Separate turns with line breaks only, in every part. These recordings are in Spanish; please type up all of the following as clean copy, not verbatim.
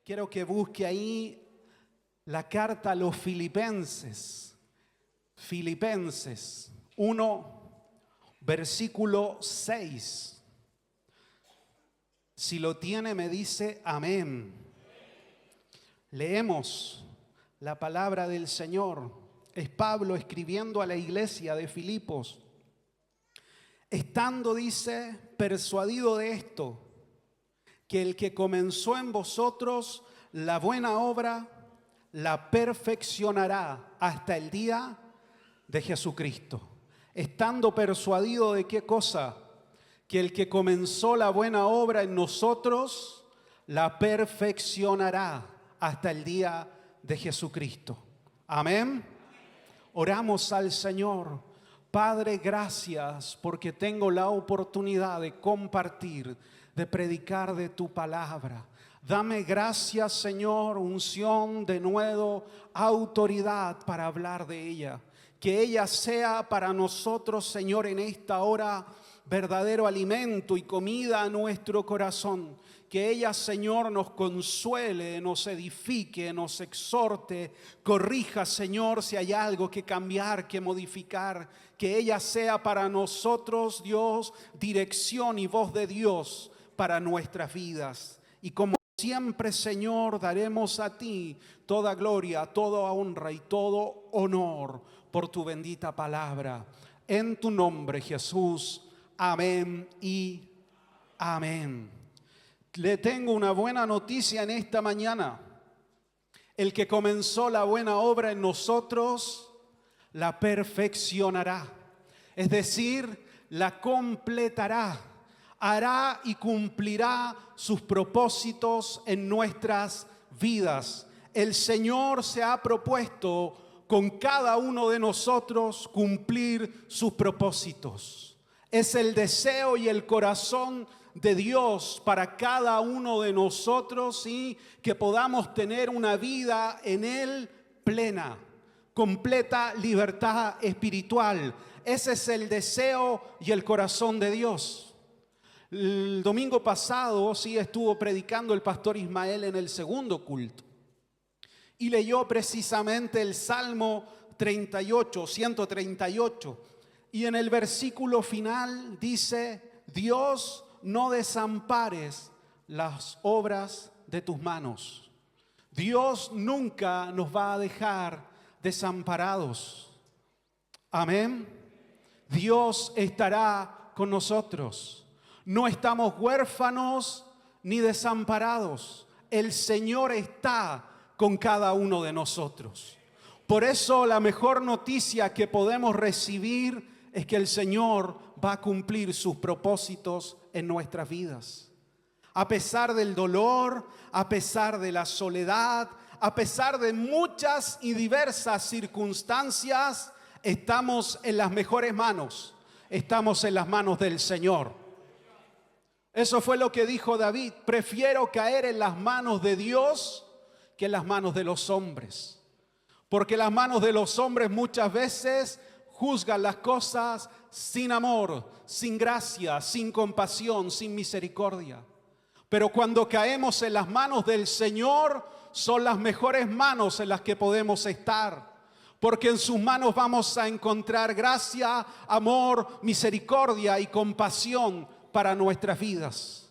Quiero que busque ahí la carta a los Filipenses. Filipenses 1, versículo 6. Si lo tiene, me dice amén. Leemos la palabra del Señor. Es Pablo escribiendo a la iglesia de Filipos. Estando, dice, persuadido de esto, que el que comenzó en vosotros la buena obra, la perfeccionará hasta el día de Jesucristo. Estando persuadido de qué cosa, que el que comenzó la buena obra en nosotros, la perfeccionará hasta el día de Jesucristo. Amén. Oramos al Señor. Padre, gracias porque tengo la oportunidad de compartir, de predicar de tu palabra. Dame gracias, Señor, unción, denuedo, autoridad para hablar de ella. Que ella sea para nosotros, Señor, en esta hora verdadero alimento y comida a nuestro corazón. Que ella, Señor, nos consuele, nos edifique, nos exhorte, corrija, Señor, si hay algo que cambiar, que modificar. Que ella sea para nosotros, Dios, dirección y voz de Dios para nuestras vidas. Y como siempre, Señor, daremos a ti toda gloria, toda honra y todo honor por tu bendita palabra. En tu nombre, Jesús. Amén y amén. Le tengo una buena noticia en esta mañana. El que comenzó la buena obra en nosotros, la perfeccionará. Es decir, la completará. Hará y cumplirá sus propósitos en nuestras vidas. El Señor se ha propuesto con cada uno de nosotros cumplir sus propósitos. Es el deseo y el corazón de Dios para cada uno de nosotros y que podamos tener una vida en Él plena, completa libertad espiritual. Ese es el deseo y el corazón de Dios. El domingo pasado sí estuvo predicando el pastor Ismael en el segundo culto y leyó precisamente el Salmo 38, 138, y en el versículo final dice: Dios, no desampares las obras de tus manos. Dios nunca nos va a dejar desamparados. Amén. Dios estará con nosotros. No estamos huérfanos ni desamparados. El Señor está con cada uno de nosotros. Por eso la mejor noticia que podemos recibir es que el Señor va a cumplir sus propósitos en nuestras vidas. A pesar del dolor, a pesar de la soledad, a pesar de muchas y diversas circunstancias, estamos en las mejores manos. Estamos en las manos del Señor. Eso fue lo que dijo David: prefiero caer en las manos de Dios que en las manos de los hombres. Porque las manos de los hombres muchas veces juzgan las cosas sin amor, sin gracia, sin compasión, sin misericordia. Pero cuando caemos en las manos del Señor, son las mejores manos en las que podemos estar. Porque en sus manos vamos a encontrar gracia, amor, misericordia y compasión para nuestras vidas.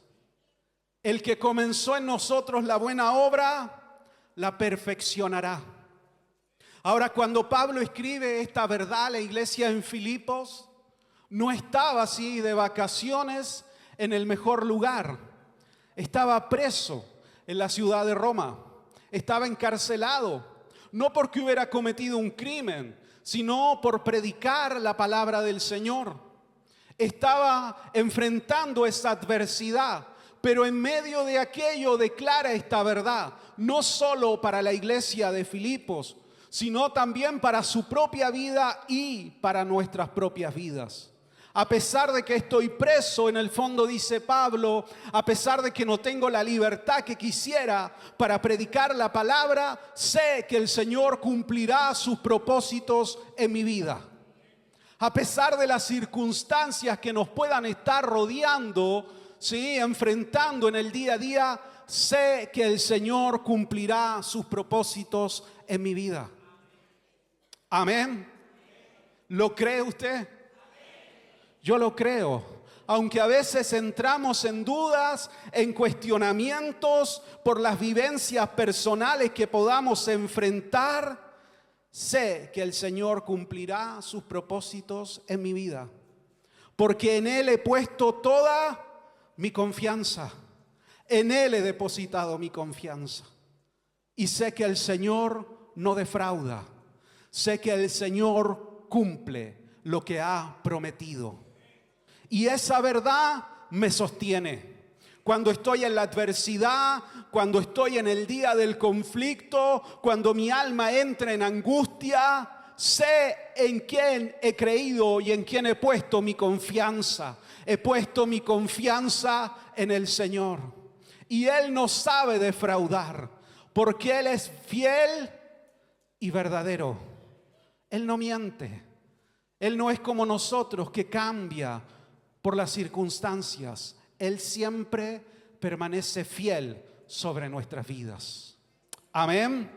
El que comenzó en nosotros la buena obra, la perfeccionará. Ahora, cuando Pablo escribe esta verdad a la iglesia en Filipos, no estaba así de vacaciones en el mejor lugar. Estaba preso en la ciudad de Roma. Estaba encarcelado, no porque hubiera cometido un crimen, sino por predicar la palabra del Señor. Estaba enfrentando esa adversidad, pero en medio de aquello declara esta verdad, no solo para la iglesia de Filipos, sino también para su propia vida y para nuestras propias vidas. A pesar de que estoy preso, en el fondo dice Pablo, a pesar de que no tengo la libertad que quisiera para predicar la palabra, sé que el Señor cumplirá sus propósitos en mi vida. A pesar de las circunstancias que nos puedan estar rodeando, ¿sí?, enfrentando en el día a día, sé que el Señor cumplirá sus propósitos en mi vida. Amén. ¿Lo cree usted? Yo lo creo. Aunque a veces entramos en dudas, en cuestionamientos por las vivencias personales que podamos enfrentar, sé que el Señor cumplirá sus propósitos en mi vida. Porque en Él he puesto toda mi confianza. En Él he depositado mi confianza. Y sé que el Señor no defrauda. Sé que el Señor cumple lo que ha prometido. Y esa verdad me sostiene. Cuando estoy en la adversidad, cuando estoy en el día del conflicto, cuando mi alma entra en angustia, sé en quién he creído y en quién he puesto mi confianza. He puesto mi confianza en el Señor. Y Él no sabe defraudar, porque Él es fiel y verdadero. Él no miente. Él no es como nosotros que cambia por las circunstancias. Él siempre permanece fiel sobre nuestras vidas. Amén.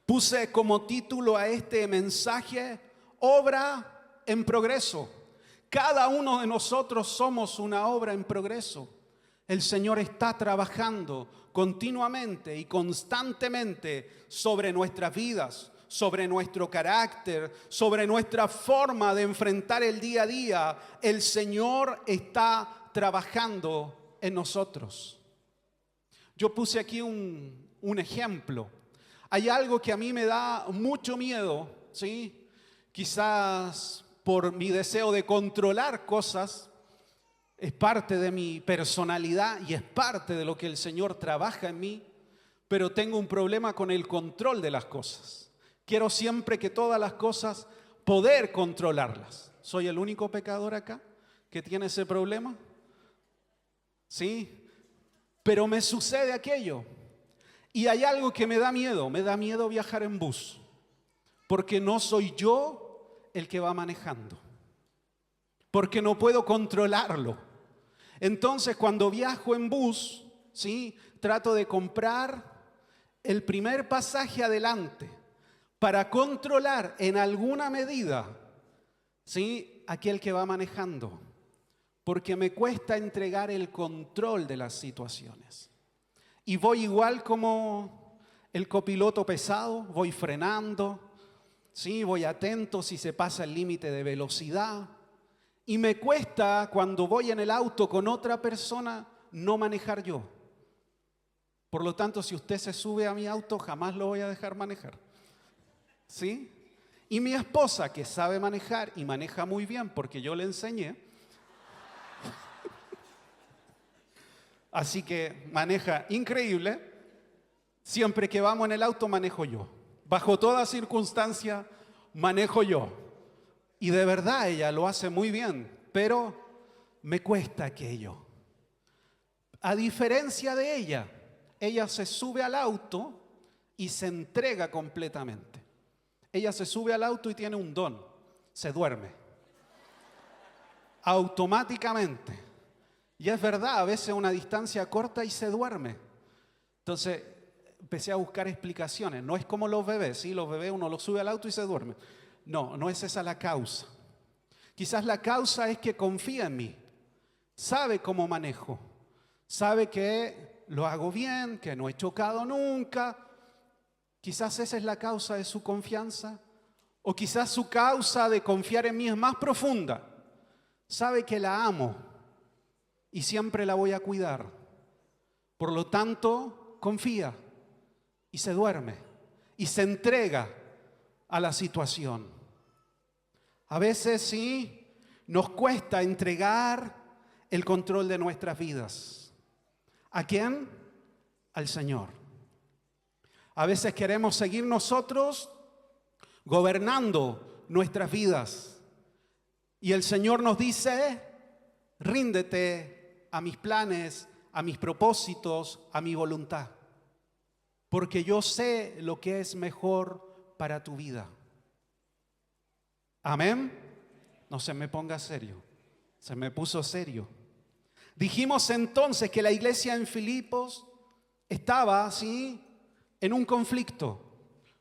Puse como título a este mensaje: obra en progreso. Cada uno de nosotros somos una obra en progreso. El Señor está trabajando continuamente y constantemente sobre nuestras vidas, sobre nuestro carácter, sobre nuestra forma de enfrentar el día a día. El Señor está trabajando en nosotros. Yo puse aquí un ejemplo. Hay algo que a mí me da mucho miedo, ¿sí? Quizás por mi deseo de controlar cosas, es parte de mi personalidad y es parte de lo que el Señor trabaja en mí, pero tengo un problema con el control de las cosas. Quiero siempre que todas las cosas poder controlarlas. ¿Soy el único pecador acá que tiene ese problema? Sí, pero me sucede aquello. Y hay algo que me da miedo viajar en bus, porque no soy yo el que va manejando, porque no puedo controlarlo. Entonces, cuando viajo en bus, ¿sí?, trato de comprar el primer pasaje adelante, para controlar en alguna medida, ¿sí?, aquel que va manejando, porque me cuesta entregar el control de las situaciones. Y voy igual como el copiloto pesado, voy frenando, ¿sí?, voy atento si se pasa el límite de velocidad. Y me cuesta, cuando voy en el auto con otra persona, no manejar yo. Por lo tanto, si usted se sube a mi auto, jamás lo voy a dejar manejar. ¿Sí? Y mi esposa, que sabe manejar y maneja muy bien porque yo le enseñé, así que maneja increíble, siempre que vamos en el auto manejo yo. Bajo toda circunstancia manejo yo. Y de verdad ella lo hace muy bien, pero me cuesta aquello. A diferencia de ella se sube al auto y se entrega completamente. Ella se sube al auto y tiene un don, se duerme. Automáticamente. Y es verdad, a veces una distancia corta y se duerme. Entonces empecé a buscar explicaciones. No es como los bebés, ¿sí? Los bebés uno los sube al auto y se duerme. No, no es esa la causa. Quizás la causa es que confía en mí. Sabe cómo manejo. Sabe que lo hago bien, que no he chocado nunca. Quizás esa es la causa de su confianza, o quizás su causa de confiar en mí es más profunda. Sabe que la amo y siempre la voy a cuidar. Por lo tanto, confía y se duerme y se entrega a la situación. A veces sí, nos cuesta entregar el control de nuestras vidas. ¿A quién? Al Señor. A veces queremos seguir nosotros gobernando nuestras vidas. Y el Señor nos dice: ríndete a mis planes, a mis propósitos, a mi voluntad. Porque yo sé lo que es mejor para tu vida. Amén. No se me ponga serio. Se me puso serio. Dijimos entonces que la iglesia en Filipos estaba, ¿sí?, en un conflicto.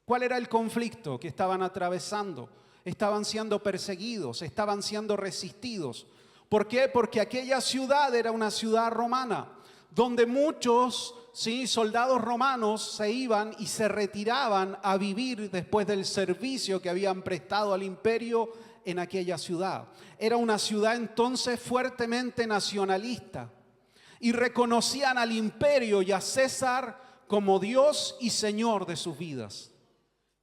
¿Cuál era el conflicto que estaban atravesando? Estaban siendo perseguidos, estaban siendo resistidos. ¿Por qué? Porque aquella ciudad era una ciudad romana, donde muchos, ¿sí?, soldados romanos se iban y se retiraban a vivir después del servicio que habían prestado al imperio en aquella ciudad. Era una ciudad entonces fuertemente nacionalista y reconocían al imperio y a César como Dios y Señor de sus vidas.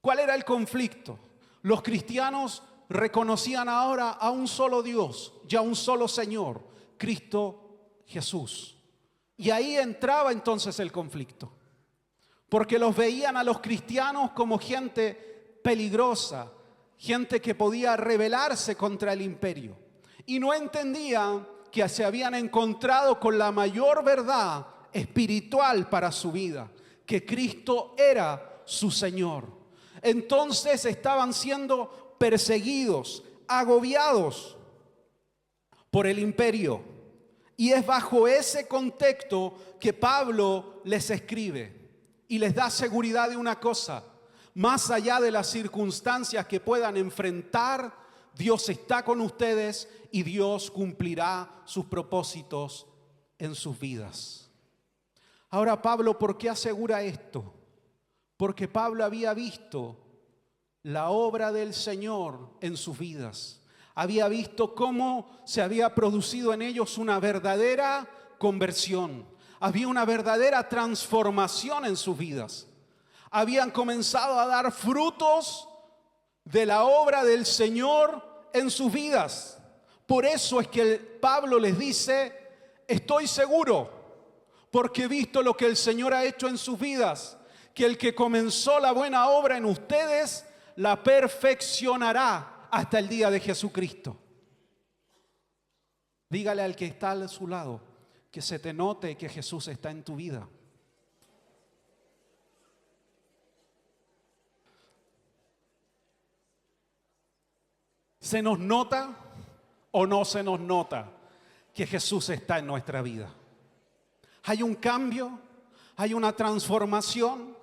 ¿Cuál era el conflicto? Los cristianos reconocían ahora a un solo Dios y a un solo Señor, Cristo Jesús. Y ahí entraba entonces el conflicto, porque los veían a los cristianos como gente peligrosa, gente que podía rebelarse contra el imperio. Y no entendían que se habían encontrado con la mayor verdad espiritual para su vida, que Cristo era su Señor. Entonces estaban siendo perseguidos, agobiados por el imperio. Y es bajo ese contexto que Pablo les escribe y les da seguridad de una cosa: más allá de las circunstancias que puedan enfrentar, Dios está con ustedes y Dios cumplirá sus propósitos en sus vidas. Ahora, Pablo, ¿por qué asegura esto? Porque Pablo había visto la obra del Señor en sus vidas. Había visto cómo se había producido en ellos una verdadera conversión. Había una verdadera transformación en sus vidas. Habían comenzado a dar frutos de la obra del Señor en sus vidas. Por eso es que Pablo les dice: estoy seguro, porque he visto lo que el Señor ha hecho en sus vidas, que el que comenzó la buena obra en ustedes la perfeccionará hasta el día de Jesucristo. Dígale al que está a su lado que se te note que Jesús está en tu vida. ¿Se nos nota o no se nos nota que Jesús está en nuestra vida? Hay un cambio, hay una transformación,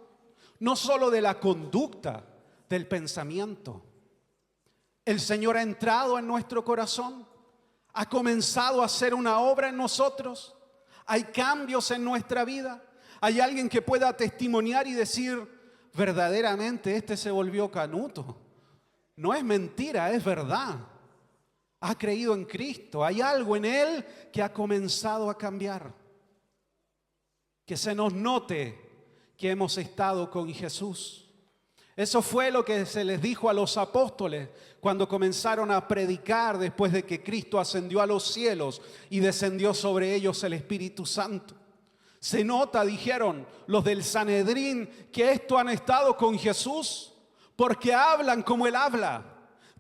no solo de la conducta, del pensamiento. El Señor ha entrado en nuestro corazón, ha comenzado a hacer una obra en nosotros. Hay cambios en nuestra vida. Hay alguien que pueda testimoniar y decir: verdaderamente este se volvió canuto. No es mentira, es verdad. Ha creído en Cristo. Hay algo en él que ha comenzado a cambiar. Que se nos note que hemos estado con Jesús. Eso fue lo que se les dijo a los apóstoles cuando comenzaron a predicar después de que Cristo ascendió a los cielos y descendió sobre ellos el Espíritu Santo. Se nota, dijeron los del Sanedrín, que estos han estado con Jesús porque hablan como Él habla.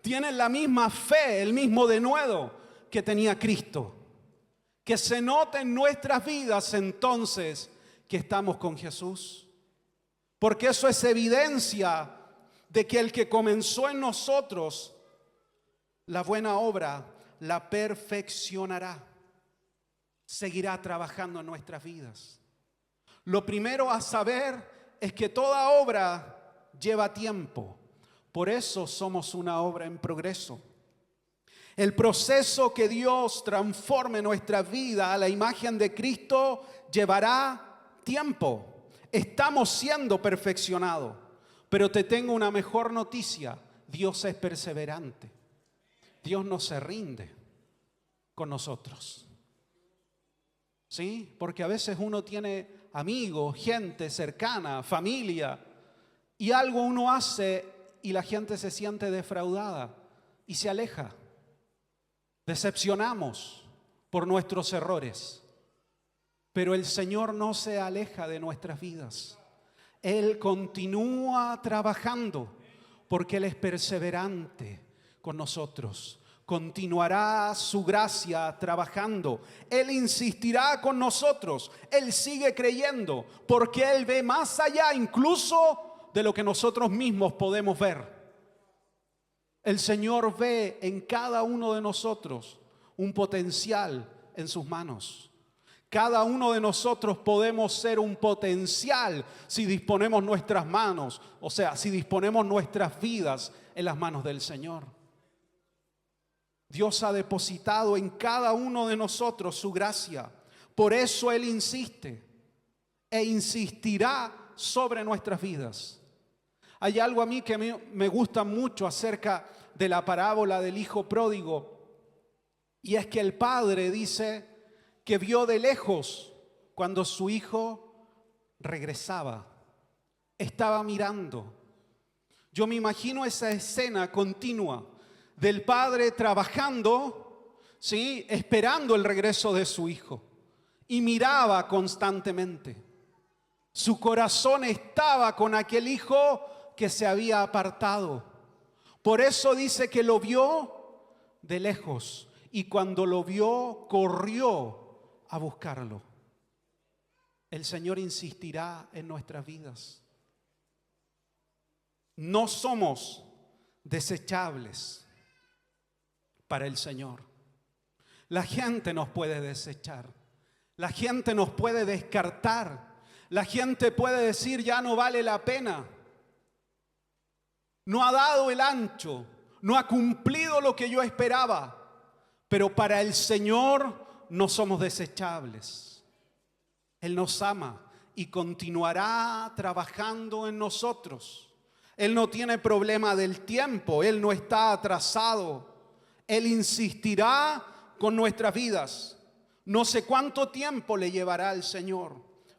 Tienen la misma fe, el mismo denuedo que tenía Cristo. Que se note en nuestras vidas entonces que estamos con Jesús. Porque eso es evidencia de que el que comenzó en nosotros la buena obra la perfeccionará. Seguirá trabajando en nuestras vidas. Lo primero a saber es que toda obra lleva tiempo. Por eso somos una obra en progreso. El proceso que Dios transforme nuestra vida a la imagen de Cristo llevará tiempo. Estamos siendo perfeccionados, pero te tengo una mejor noticia: Dios es perseverante. Dios no se rinde con nosotros. ¿Sí? Porque a veces uno tiene amigos, gente cercana, familia, y algo uno hace y la gente se siente defraudada y se aleja. Decepcionamos por nuestros errores. Pero el Señor no se aleja de nuestras vidas. Él continúa trabajando porque Él es perseverante con nosotros. Continuará su gracia trabajando. Él insistirá con nosotros. Él sigue creyendo porque Él ve más allá incluso de lo que nosotros mismos podemos ver. El Señor ve en cada uno de nosotros un potencial en sus manos. Cada uno de nosotros podemos ser un potencial si disponemos nuestras manos, o sea, si disponemos nuestras vidas en las manos del Señor. Dios ha depositado en cada uno de nosotros su gracia. Por eso Él insiste e insistirá sobre nuestras vidas. Hay algo a mí que me gusta mucho acerca de la parábola del hijo pródigo, y es que el padre dice que vio de lejos cuando su hijo regresaba, estaba mirando. Yo me imagino esa escena continua del padre trabajando, ¿sí?, esperando el regreso de su hijo, y miraba constantemente. Su corazón estaba con aquel hijo que se había apartado. Por eso dice que lo vio de lejos, y cuando lo vio corrió a buscarlo. El Señor insistirá en nuestras vidas. No somos desechables para el Señor. La gente nos puede desechar, la gente nos puede descartar, la gente puede decir ya no vale la pena, no ha dado el ancho, no ha cumplido lo que yo esperaba. Pero para el Señor no somos desechables. Él nos ama y continuará trabajando en nosotros. Él no tiene problema del tiempo, Él no está atrasado. Él insistirá con nuestras vidas. No sé cuánto tiempo le llevará al Señor,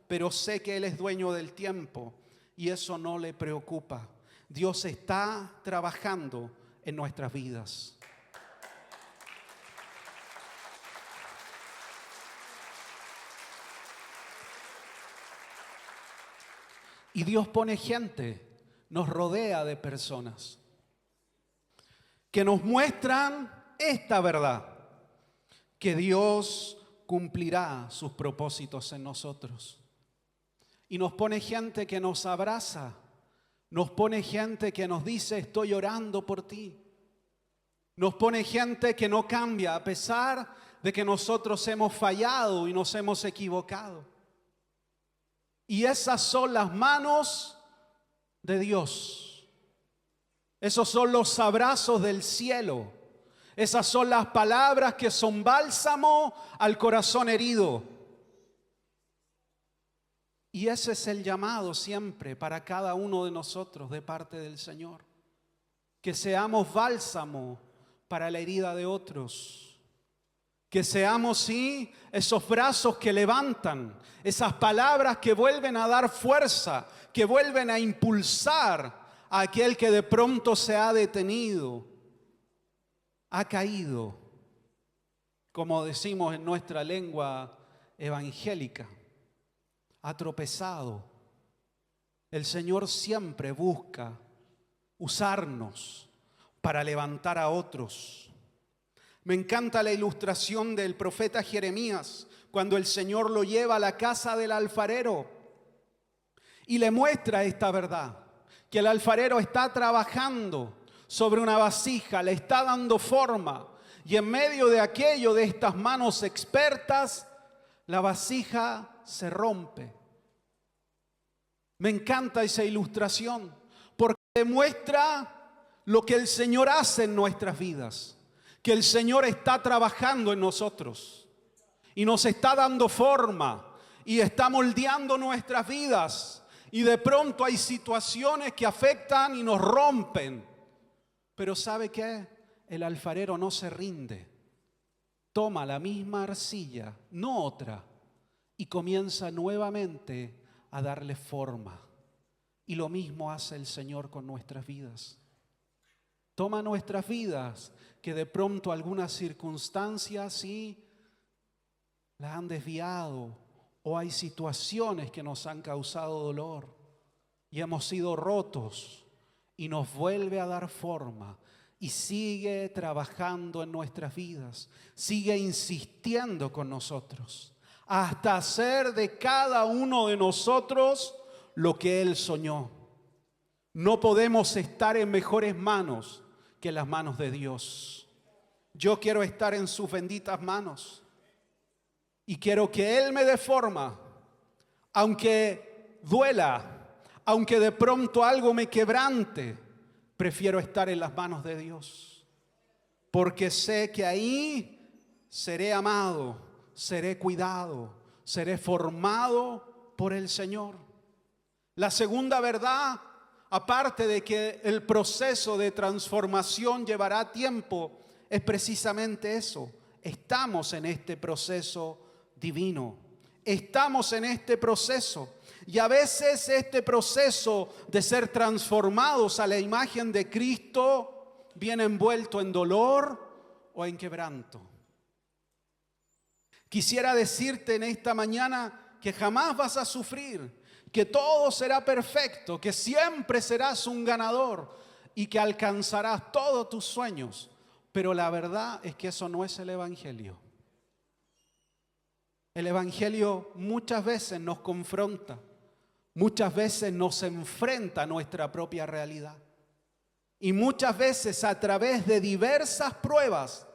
pero sé que Él es dueño del tiempo y eso no le preocupa. Dios está trabajando en nuestras vidas. Y Dios pone gente, nos rodea de personas que nos muestran esta verdad, que Dios cumplirá sus propósitos en nosotros. Y nos pone gente que nos abraza, nos pone gente que nos dice estoy orando por ti. Nos pone gente que no cambia a pesar de que nosotros hemos fallado y nos hemos equivocado. Y esas son las manos de Dios. Esos son los abrazos del cielo. Esas son las palabras que son bálsamo al corazón herido. Y ese es el llamado siempre para cada uno de nosotros de parte del Señor. Que seamos bálsamo para la herida de otros. Que seamos, sí, esos brazos que levantan, esas palabras que vuelven a dar fuerza, que vuelven a impulsar a aquel que de pronto se ha detenido, ha caído, como decimos en nuestra lengua evangélica, ha tropezado. El Señor siempre busca usarnos para levantar a otros. Me encanta la ilustración del profeta Jeremías cuando el Señor lo lleva a la casa del alfarero y le muestra esta verdad, que el alfarero está trabajando sobre una vasija, le está dando forma y en medio de aquello, de estas manos expertas, la vasija se rompe. Me encanta esa ilustración porque demuestra lo que el Señor hace en nuestras vidas. Que el Señor está trabajando en nosotros y nos está dando forma y está moldeando nuestras vidas. Y de pronto hay situaciones que afectan y nos rompen. Pero ¿sabe qué? El alfarero no se rinde. Toma la misma arcilla, no otra, y comienza nuevamente a darle forma. Y lo mismo hace el Señor con nuestras vidas. Toma nuestras vidas que de pronto algunas circunstancias sí las han desviado o hay situaciones que nos han causado dolor y hemos sido rotos y nos vuelve a dar forma y sigue trabajando en nuestras vidas, sigue insistiendo con nosotros hasta hacer de cada uno de nosotros lo que Él soñó. No podemos estar en mejores manos que las manos de Dios. Yo quiero estar en sus benditas manos. Y quiero que Él me dé forma, aunque duela, aunque de pronto algo me quebrante, prefiero estar en las manos de Dios. Porque sé que ahí seré amado, seré cuidado, seré formado por el Señor. La segunda verdad, aparte de que el proceso de transformación llevará tiempo, es precisamente eso. Estamos en este proceso divino. Estamos en este proceso. Y a veces este proceso de ser transformados a la imagen de Cristo viene envuelto en dolor o en quebranto. Quisiera decirte en esta mañana que jamás vas a sufrir, que todo será perfecto, que siempre serás un ganador y que alcanzarás todos tus sueños. Pero la verdad es que eso no es el Evangelio. El Evangelio muchas veces nos confronta, muchas veces nos enfrenta a nuestra propia realidad. Y muchas veces a través de diversas pruebas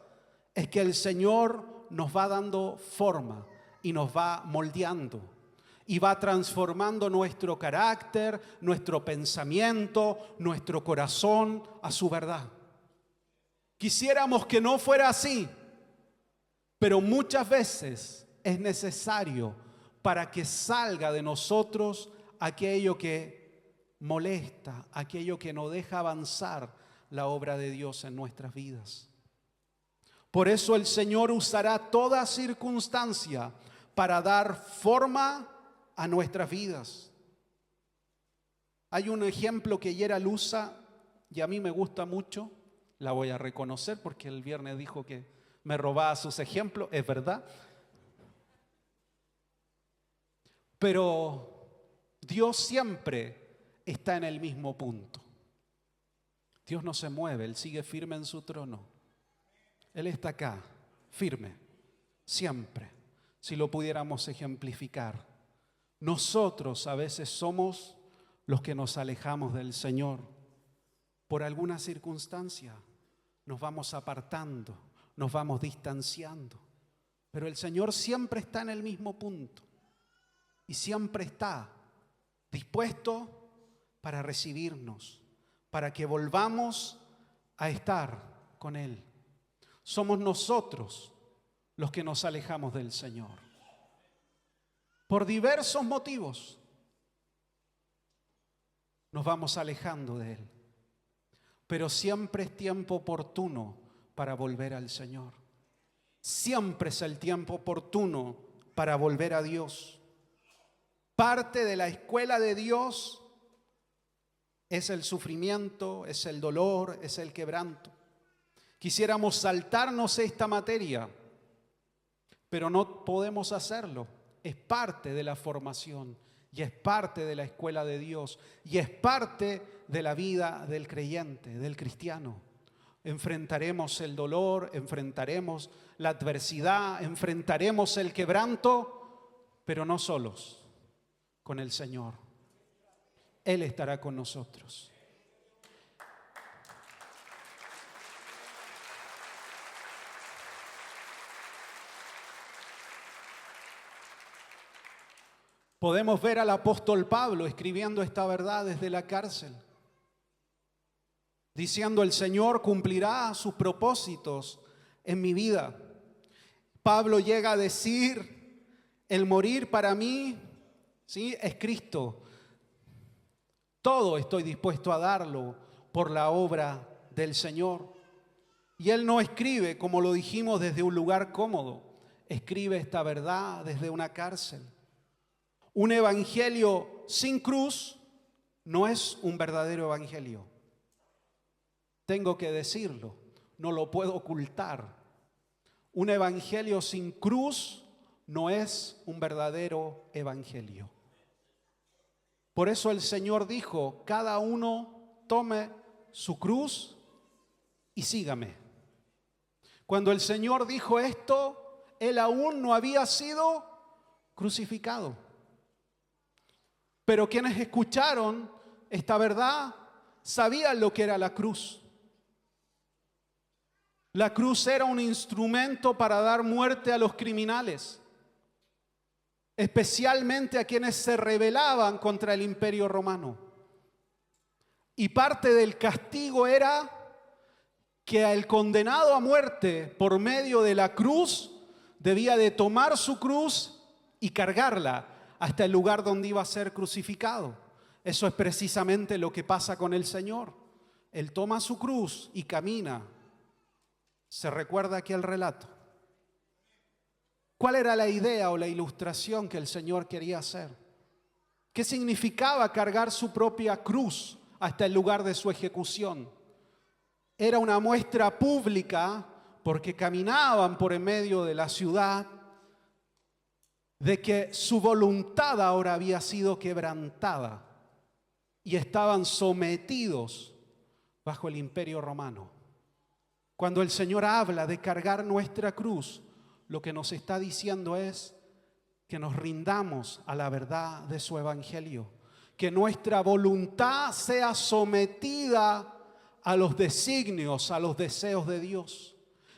es que el Señor nos va dando forma y nos va moldeando y va transformando nuestro carácter, nuestro pensamiento, nuestro corazón a su verdad. Quisiéramos que no fuera así, pero muchas veces es necesario para que salga de nosotros aquello que molesta, aquello que no deja avanzar la obra de Dios en nuestras vidas. Por eso el Señor usará toda circunstancia para dar forma a nuestras vidas. Hay un ejemplo que Gerald usa y a mí me gusta mucho. La voy a reconocer porque el viernes dijo que me robaba sus ejemplos, es verdad. Pero Dios siempre está en el mismo punto. Dios no se mueve, Él sigue firme en su trono. Él está acá, firme, siempre. Si lo pudiéramos ejemplificar. Nosotros a veces somos los que nos alejamos del Señor. Por alguna circunstancia nos vamos apartando, nos vamos distanciando. Pero el Señor siempre está en el mismo punto. Y siempre está dispuesto para recibirnos, para que volvamos a estar con Él. Somos nosotros los que nos alejamos del Señor. Por diversos motivos nos vamos alejando de Él. Pero siempre es tiempo oportuno para volver al Señor. Siempre es el tiempo oportuno para volver a Dios. Parte de la escuela de Dios es el sufrimiento, es el dolor, es el quebranto. Quisiéramos saltarnos esta materia, pero no podemos hacerlo. Es parte de la formación y es parte de la escuela de Dios y es parte de la vida del creyente, del cristiano. Enfrentaremos el dolor, enfrentaremos la adversidad, enfrentaremos el quebranto, pero no solos, con el Señor. Él estará con nosotros. Podemos ver al apóstol Pablo escribiendo esta verdad desde la cárcel, diciendo: el Señor cumplirá sus propósitos en mi vida. Pablo llega a decir: el morir para mí, ¿sí?, es Cristo. Todo estoy dispuesto a darlo por la obra del Señor. Y él no escribe, como lo dijimos, desde un lugar cómodo. Escribe esta verdad desde una cárcel. Un evangelio sin cruz no es un verdadero evangelio. Tengo que decirlo, no lo puedo ocultar. Un evangelio sin cruz no es un verdadero evangelio. Por eso el Señor dijo: cada uno tome su cruz y sígame. Cuando el Señor dijo esto, Él aún no había sido crucificado. Pero quienes escucharon esta verdad sabían lo que era la cruz. La cruz era un instrumento para dar muerte a los criminales. especialmente a quienes se rebelaban contra el Imperio Romano. Y parte del castigo era que al condenado a muerte por medio de la cruz debía de tomar su cruz y cargarla hasta el lugar donde iba a ser crucificado. Eso es precisamente lo que pasa con el Señor. Él toma su cruz y camina. ¿Se recuerda aquí el relato? ¿Cuál era la idea o la ilustración que el Señor quería hacer? ¿Qué significaba cargar su propia cruz hasta el lugar de su ejecución? Era una muestra pública, porque caminaban por en medio de la ciudad, de que su voluntad ahora había sido quebrantada y estaban sometidos bajo el Imperio Romano. Cuando el Señor habla de cargar nuestra cruz, lo que nos está diciendo es que nos rindamos a la verdad de su evangelio, que nuestra voluntad sea sometida a los designios, a los deseos de Dios,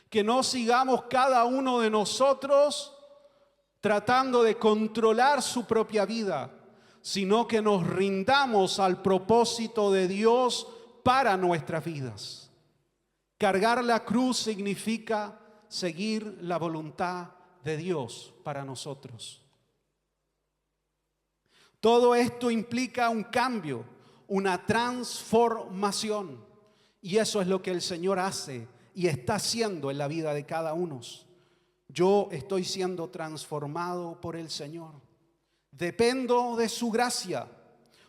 que no sigamos cada uno de nosotros tratando de controlar su propia vida, sino que nos rindamos al propósito de Dios para nuestras vidas. Cargar la cruz significa seguir la voluntad de Dios para nosotros. Todo esto implica un cambio, una transformación. Y eso es lo que el Señor hace y está haciendo en la vida de cada uno. Yo estoy siendo transformado por el Señor. Dependo de su gracia.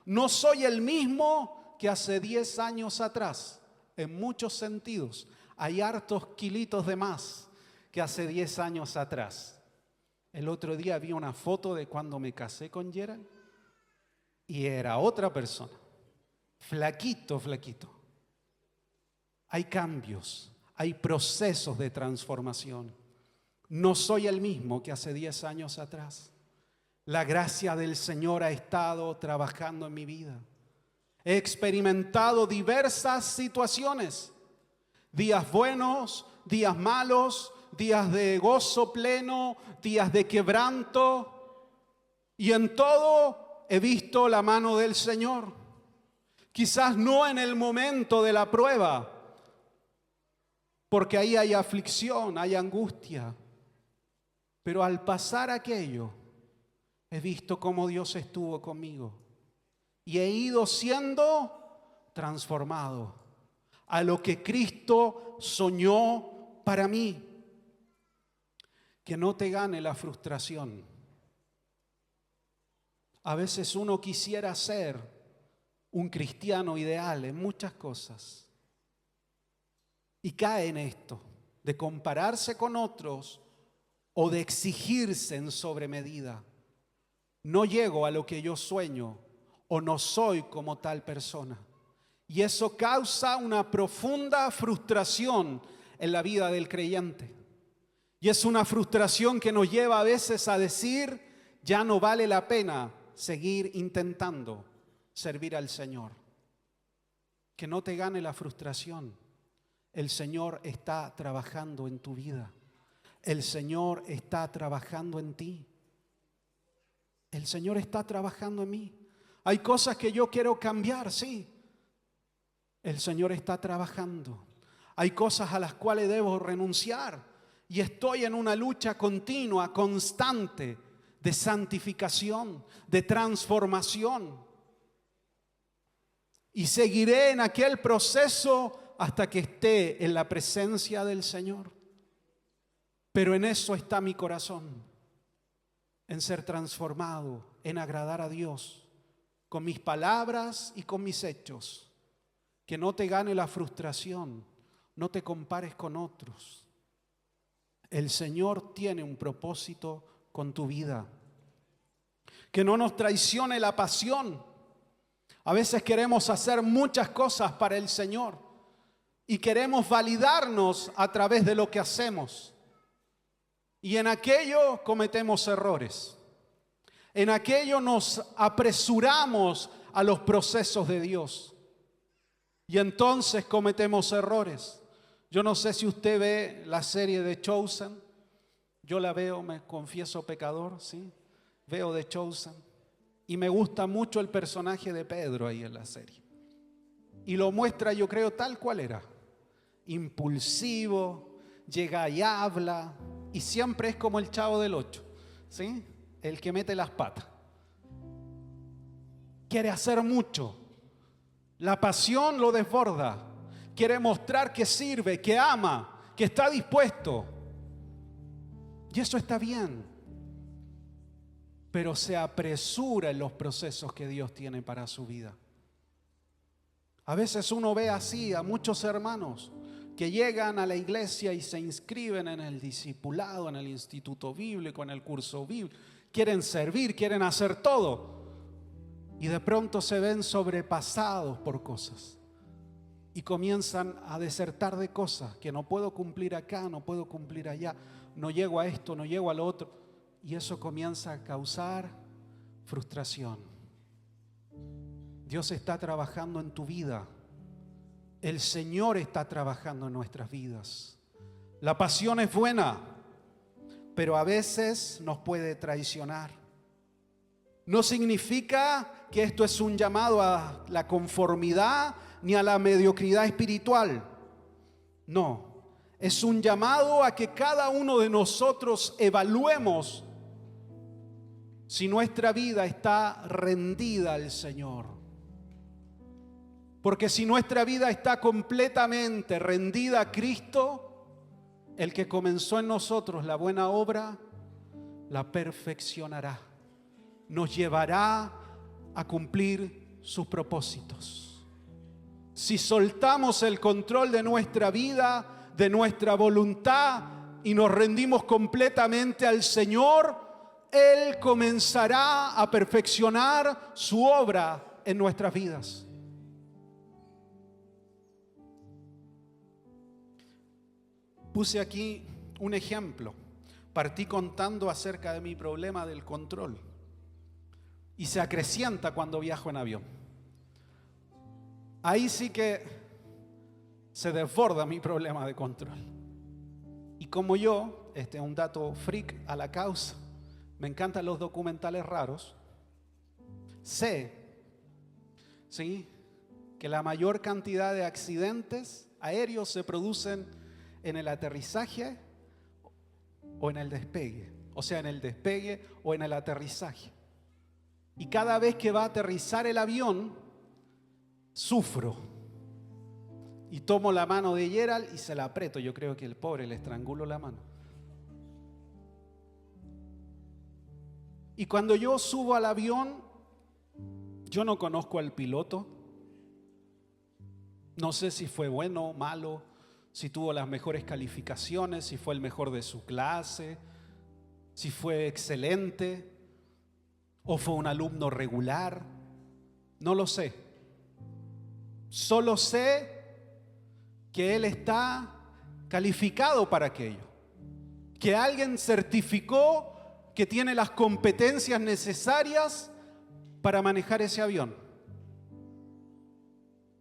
No soy el mismo que hace 10 años atrás. En muchos sentidos, hay hartos kilitos de más que hace 10 años atrás. El otro día vi una foto de cuando me casé con Gerald y era otra persona, flaquito, flaquito. Hay cambios, hay procesos de transformación. No soy el mismo que hace 10 años atrás. La gracia del Señor ha estado trabajando en mi vida. He experimentado diversas situaciones, días buenos, días malos, días de gozo pleno, días de quebranto, y en todo he visto la mano del Señor. Quizás no en el momento de la prueba, porque ahí hay aflicción, hay angustia, pero al pasar aquello, he visto cómo Dios estuvo conmigo. Y he ido siendo transformado a lo que Cristo soñó para mí. Que no te gane la frustración. A veces uno quisiera ser un cristiano ideal en muchas cosas. Y cae en esto, de compararse con otros o de exigirse en sobremedida. No llego a lo que yo sueño, o no soy como tal persona. Y eso causa una profunda frustración en la vida del creyente. Y es una frustración que nos lleva a veces a decir, ya no vale la pena seguir intentando servir al Señor. Que no te gane la frustración. El Señor está trabajando en tu vida. El Señor está trabajando en ti. El Señor está trabajando en mí. Hay cosas que yo quiero cambiar, sí. El Señor está trabajando. Hay cosas a las cuales debo renunciar. Y estoy en una lucha continua, constante, de santificación, de transformación. Y seguiré en aquel proceso hasta que esté en la presencia del Señor. Pero en eso está mi corazón, en ser transformado, en agradar a Dios, con mis palabras y con mis hechos. Que no te gane la frustración, no te compares con otros. El Señor tiene un propósito con tu vida. Que no nos traicione la pasión. A veces queremos hacer muchas cosas para el Señor y queremos validarnos a través de lo que hacemos. Y en aquello cometemos errores. En aquello nos apresuramos a los procesos de Dios. Y entonces cometemos errores. Yo no sé si usted ve la serie de Chosen. Yo la veo, me confieso pecador, ¿sí? veo The Chosen y me gusta mucho el personaje de Pedro ahí en la serie. Y lo muestra, yo creo, tal cual era. Impulsivo, llega y habla, y siempre es como el Chavo del Ocho, ¿sí? El que mete las patas. Quiere hacer mucho. La pasión lo desborda. Quiere mostrar que sirve, que ama, que está dispuesto. Y eso está bien. Pero se apresura en los procesos que Dios tiene para su vida. A veces uno ve así a muchos hermanos que llegan a la iglesia y se inscriben en el discipulado, en el instituto bíblico, en el curso bíblico. Quieren servir, quieren hacer todo. Y de pronto se ven sobrepasados por cosas. Y comienzan a desertar de cosas que no puedo cumplir acá, no puedo cumplir allá. No llego a esto, no llego a lo otro. Y eso comienza a causar frustración. Dios está trabajando en tu vida. El Señor está trabajando en nuestras vidas. La pasión es buena, pero a veces nos puede traicionar. No significa que esto es un llamado a la conformidad ni a la mediocridad espiritual. No, es un llamado a que cada uno de nosotros evaluemos si nuestra vida está rendida al Señor. Porque si nuestra vida está completamente rendida a Cristo, el que comenzó en nosotros la buena obra, la perfeccionará. Nos llevará a cumplir sus propósitos. Si soltamos el control de nuestra vida, de nuestra voluntad y nos rendimos completamente al Señor, Él comenzará a perfeccionar su obra en nuestras vidas. Puse aquí un ejemplo. Partí contando acerca de mi problema del control. Y se acrecienta cuando viajo en avión. Ahí sí que se desborda mi problema de control. Y como yo, este es un dato freak a la causa, me encantan los documentales raros, sé, ¿sí?, que la mayor cantidad de accidentes aéreos se producen en el aterrizaje o en el despegue. O sea, en el despegue o en el aterrizaje. Y cada vez que va a aterrizar el avión, sufro. Y tomo la mano de Gerald y se la aprieto. Yo creo que el pobre le estrangulo la mano. Y cuando yo subo al avión, yo no conozco al piloto. No sé si fue bueno o malo, si tuvo las mejores calificaciones, si fue el mejor de su clase, si fue excelente o fue un alumno regular. No lo sé. Solo sé que él está calificado para aquello, que alguien certificó que tiene las competencias necesarias para manejar ese avión.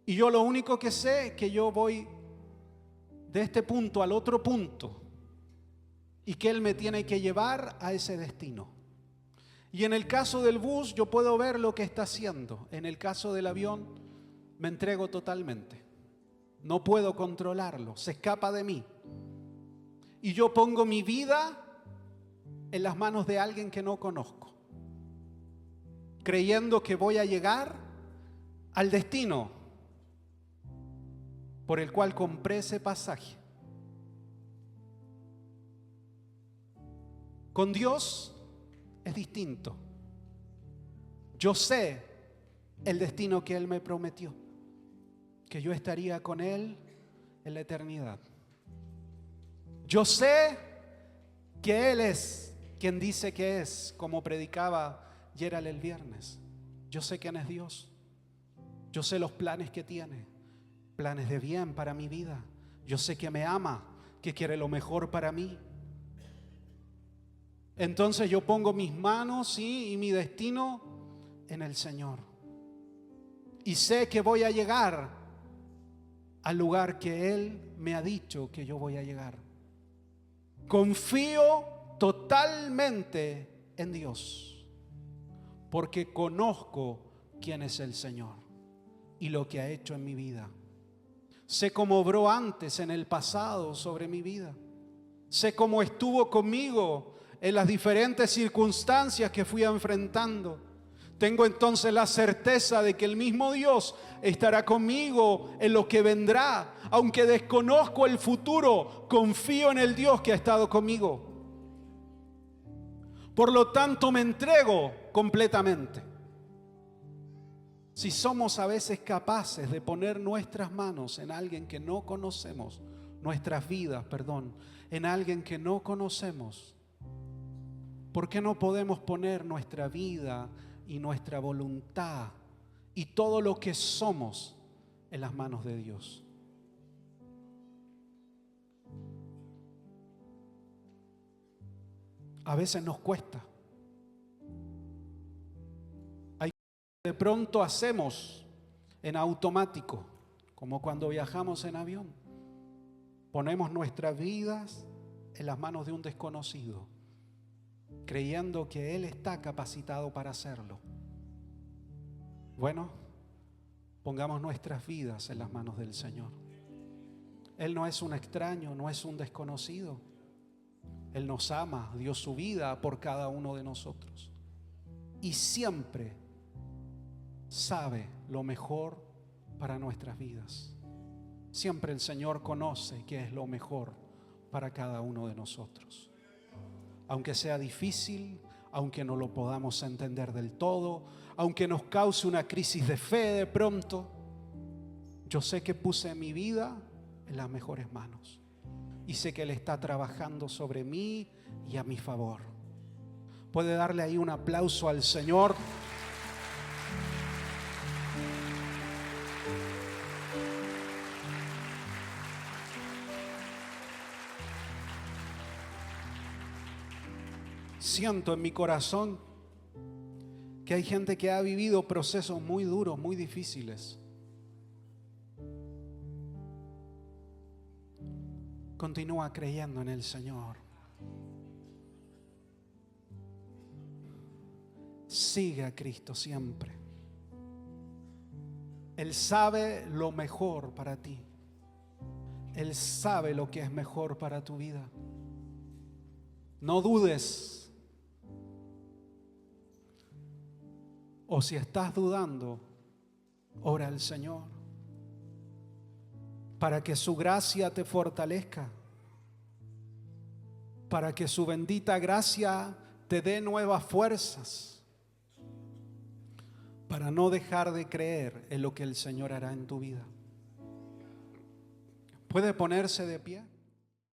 Y yo lo único que sé es que yo voy de este punto al otro punto y que él me tiene que llevar a ese destino. Y en el caso del bus yo puedo ver lo que está haciendo. En el caso del avión me entrego totalmente. No puedo controlarlo, se escapa de mí. Y yo pongo mi vida en las manos de alguien que no conozco, creyendo que voy a llegar al destino por el cual compré ese pasaje. Con Dios es distinto. Yo sé el destino que Él me prometió, que yo estaría con Él en la eternidad. Yo sé que Él es quien dice que es, como predicaba Gerald el viernes. Yo sé quién es Dios. Yo sé los planes que tiene, planes de bien para mi vida. Yo sé que me ama, que quiere lo mejor para mí. Entonces yo pongo mis manos y mi destino en el Señor. Y sé que voy a llegar al lugar que Él me ha dicho que yo voy a llegar. Confío totalmente en Dios. porque conozco quién es el Señor y lo que ha hecho en mi vida. Sé cómo obró antes en el pasado sobre mi vida. Sé cómo estuvo conmigo en las diferentes circunstancias que fui enfrentando. Tengo entonces la certeza de que el mismo Dios estará conmigo en lo que vendrá. Aunque desconozco el futuro, confío en el Dios que ha estado conmigo. Por lo tanto, me entrego completamente. Si somos a veces capaces de poner nuestras manos en alguien que no conocemos, nuestras vidas, en alguien que no conocemos, ¿por qué no podemos poner nuestra vida y nuestra voluntad y todo lo que somos en las manos de Dios? A veces nos cuesta. De pronto hacemos en automático, como cuando viajamos en avión. Ponemos nuestras vidas en las manos de un desconocido, creyendo que Él está capacitado para hacerlo. Bueno, pongamos nuestras vidas en las manos del Señor. Él no es un extraño, no es un desconocido. Él nos ama, dio su vida por cada uno de nosotros. Y siempre sabe lo mejor para nuestras vidas. Siempre el Señor conoce qué es lo mejor para cada uno de nosotros. Aunque sea difícil, aunque no lo podamos entender del todo, aunque nos cause una crisis de fe de pronto, yo sé que puse mi vida en las mejores manos. Y sé que Él está trabajando sobre mí y a mi favor. ¿Puede darle ahí un aplauso al Señor? Siento en mi corazón que hay gente que ha vivido procesos muy duros, muy difíciles. Continúa creyendo en el Señor. Sigue a Cristo siempre. Él sabe lo mejor para ti. Él sabe lo que es mejor para tu vida. No dudes. O si estás dudando, ora al Señor para que su gracia te fortalezca, para que su bendita gracia te dé nuevas fuerzas, para no dejar de creer en lo que el Señor hará en tu vida. ¿Puede ponerse de pie?